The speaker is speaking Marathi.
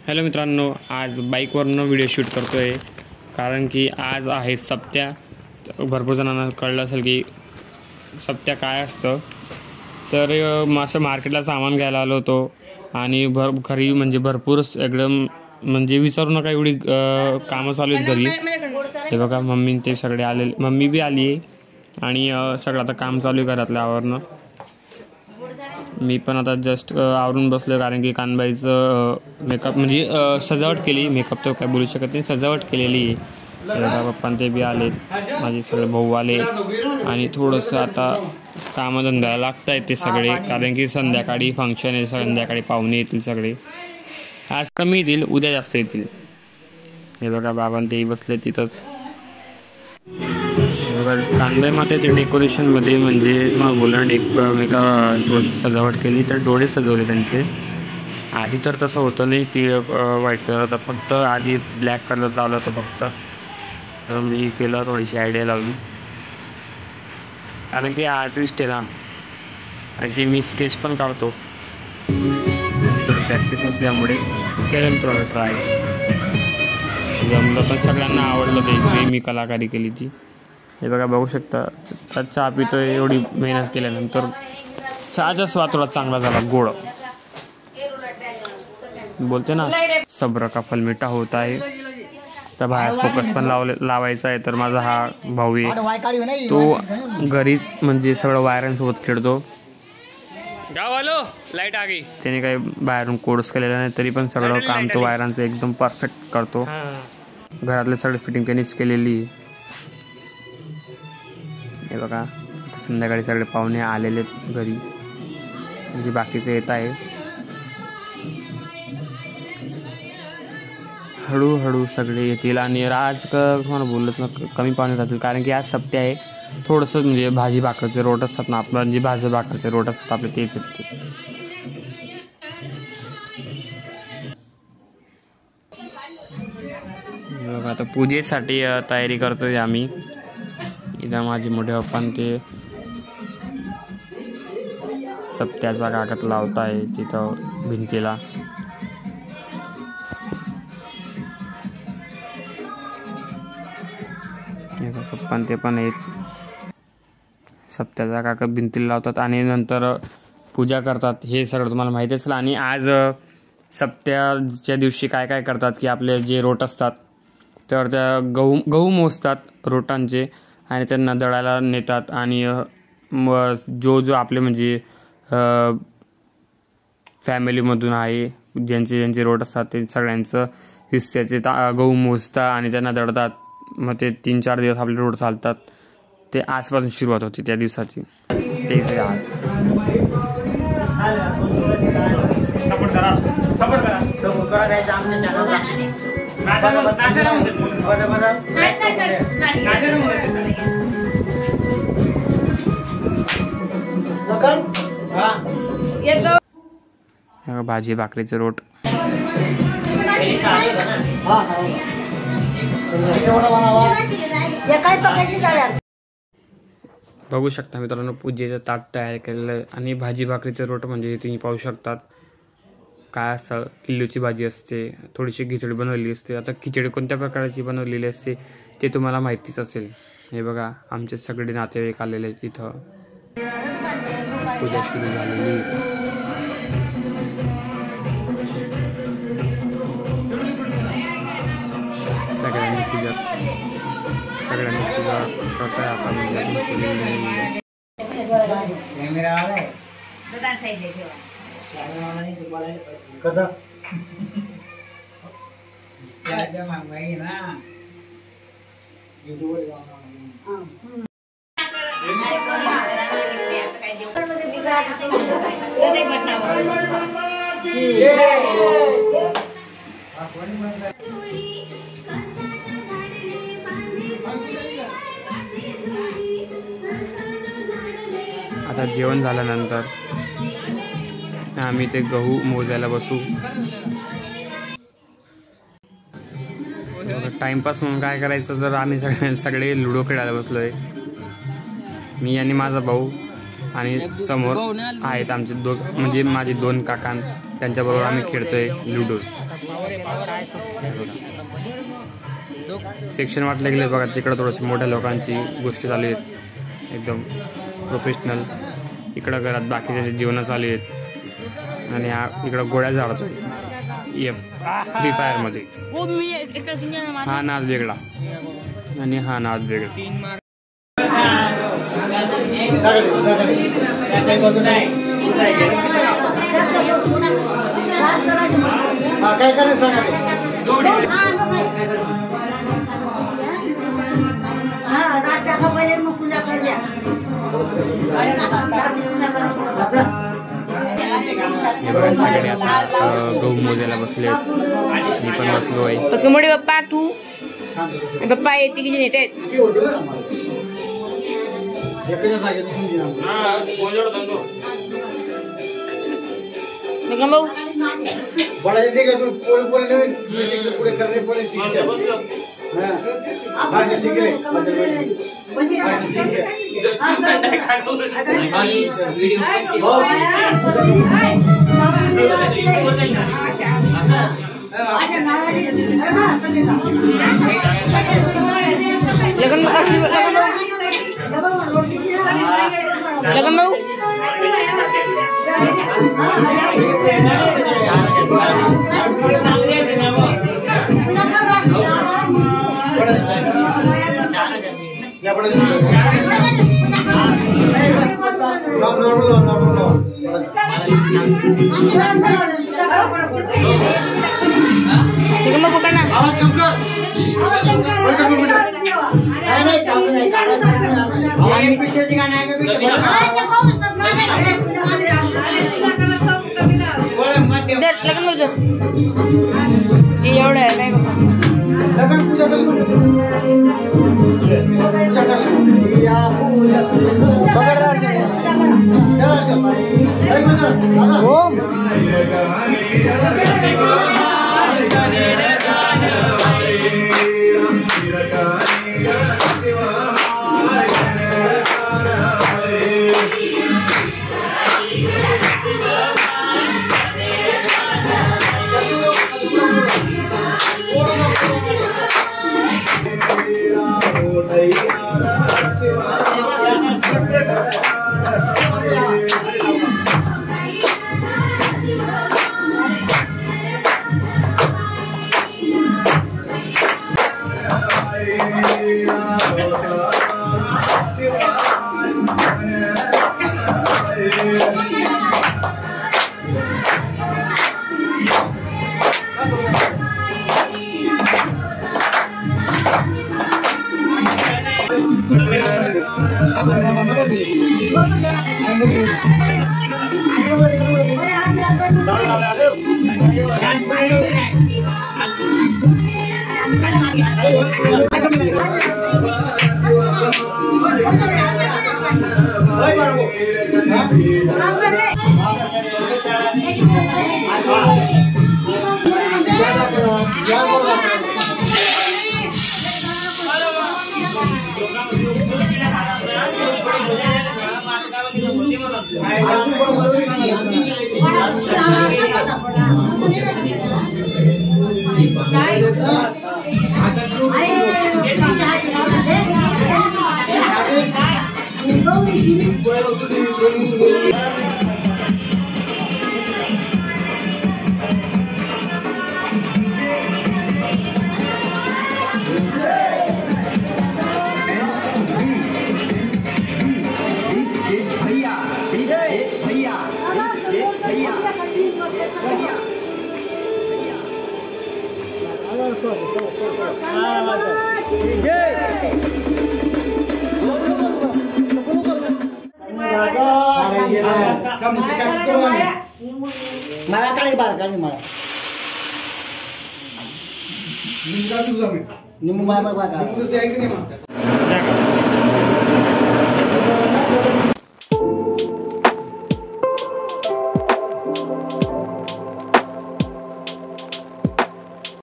हॅलो मित्रांनो, आज बाईकवरनं व्हिडिओ शूट करतो आहे कारण की आज आहे सप्त्या. भरपूर जणांना कळलं असेल की सप्त्या काय असतं. तर असं मार्केटला सामान घ्यायला आलो होतो आणि घरी म्हणजे भरपूर एकदम म्हणजे विचारू नका एवढी कामं चालू आहेत घरी. हे बघा मम्मी ते सगळे आलेले, मम्मी बी आली आहे आणि सगळं आता काम चालू आहे घरातल्या आवरणं. मी पण आता जस्ट आवरून बसलो कारण की कानबाईचं मेकअप म्हणजे सजावट केली. मेकअप तर काय बोलू शकत नाही, सजावट केलेली आहे. पप्पा ते बी आले, माझे सगळे भाऊ आले आणि थोडंसं आता कामधंद्याला लागत आहेत ते सगळे कारण की संध्याकाळी फंक्शन आहे. संध्याकाळी पाहुणे येतील सगळे. आज कमी येतील, उद्या जास्त येतील. हे बघा बाबा तेही बसले तिथंच. कानबाई मातेच्या डेकोरेशनमध्ये म्हणजे मग बोलणं मी का सजावट केली तर डोळे सजवले त्यांचे. आधी तर तसं होतं नाही की व्हाईट कलर होता, फक्त आधी ब्लॅक कलर लावला होता फक्त. तर मी केलं, थोडीशी आयडिया लावली कारण की आर्टिस्ट आहे ना आणि मी स्केच पण काढतो. तर प्रॅक्टिस असल्यामुळे केलं थोडं ट्राय. जमलं पण सगळ्यांना आवडलं ते जे मी कलाकारी केली ती. हे बघा बघू शकता, चहा पितो. एवढी मेहनत केल्यानंतर चहाचा स्वाद थोडा चांगला झाला, गोड. बोलते ना सब्र का फल मीठा होता है. तर बाहेर फोकस पण लावायचा आहे. तर माझा हा भाऊ आहे, तो घरीच म्हणजे सगळं वायरांसोबत खेळतो. गावालो लाईट आ गई. त्याने काही बाहेरून कोर्स केलेला नाही तरी पण सगळं काम तो वायरांचं एकदम परफेक्ट करतो. घरातले सगळं फिटिंग त्यांनीच केलेली. हे बघा संध्याकाळी सगळे पाहुणे आलेले घरी, म्हणजे बाकीचे येत आहे. हळूहळू सगळे येतील आणि आज तुम्हाला बोलत ना कमी पाहुणे राहतील कारण की आज सप्त्या आहे. थोडंसं म्हणजे भाजी भाकरचे रोट असतात ना आपलं, जे भाजी भाकरचे रोट असतात आपले तेच येते. बघा आता पूजेसाठी तयारी करतोय आम्ही. इथं माझे मोठे पप्पा ते सप्त्याचा कागद लावत आहे तिथं भिंतीला. पप्पा ते पण आहेत, सप्त्याचा कागद भिंतीला लावतात आणि नंतर पूजा करतात. हे सगळं तुम्हाला माहिती असेल. आणि आज सप्त्याच्या दिवशी काय काय करतात की आपले जे रोट असतात तर त्या गहू मोजतात रोटांचे आणि त्यांना दळायला नेतात. आणि जो आपले म्हणजे फॅमिलीमधून आहे ज्यांचे रोट असतात ते सगळ्यांचं हिस्स्याचे गहू मोजतात आणि त्यांना दळतात. मग ते 3-4 दिवस आपले रोट चालतात. ते आजपासून सुरुवात होती त्या दिवसाची. तेच आहे आज. भाजी भाकरीचे रोट. बघू शकता मित्रांनो, पूजेचं ताट तयार केलेलं आहे आणि भाजी भाकरीचे रोट म्हणजे तुम्ही पाहू शकतात काय असतं. किल्लूची भाजी असते, थोडीशी खिचडी बनवलेली असते. आता खिचडी कोणत्या प्रकारची बनवलेली असते ते तुम्हाला माहितीच असेल. हे बघा आमचे सगळे नातेवाईक आलेले आहेत इथं. पूजा सुरू झालेली. सगळ्यांनी पूजा करत आहे आता. आता जेवण झाल्यानंतर आम्ही ते गहू मोजायला बसू. टाइमपास म्हणून काय करायचं तर आम्ही सगळे लुडो खेळायला बसलो आहे. मी आणि माझा भाऊ आणि समोर आहेत आमचे म्हणजे माझे 2 काका, त्यांच्याबरोबर आम्ही खेळतोय लुडो. सेक्शन वाटलं गेलं बघा, तिकडं थोडंसं मोठ्या लोकांची गोष्टी चालू आहेत, एकदम प्रोफेशनल. इकडं घरात बाकीच्या जीवनं चालू आहेत आणि इकडं गोळ्या झाडतो फ्री फायरमध्ये. हा नाद वेगळा आणि हा नाद वेगळा. काय करायचं सांगा. हे बघा सगळे आता गहू मोजायला बसले, मी पण बसलो आहे. मोठे पप्पा तू पप्पा येते की नेते भाऊ बडायचे का तू पुढे नवीन पुढे करणे पुढे शिक्षण भाषा शिकले लगन भाऊ एवढं आहे नाही निम्म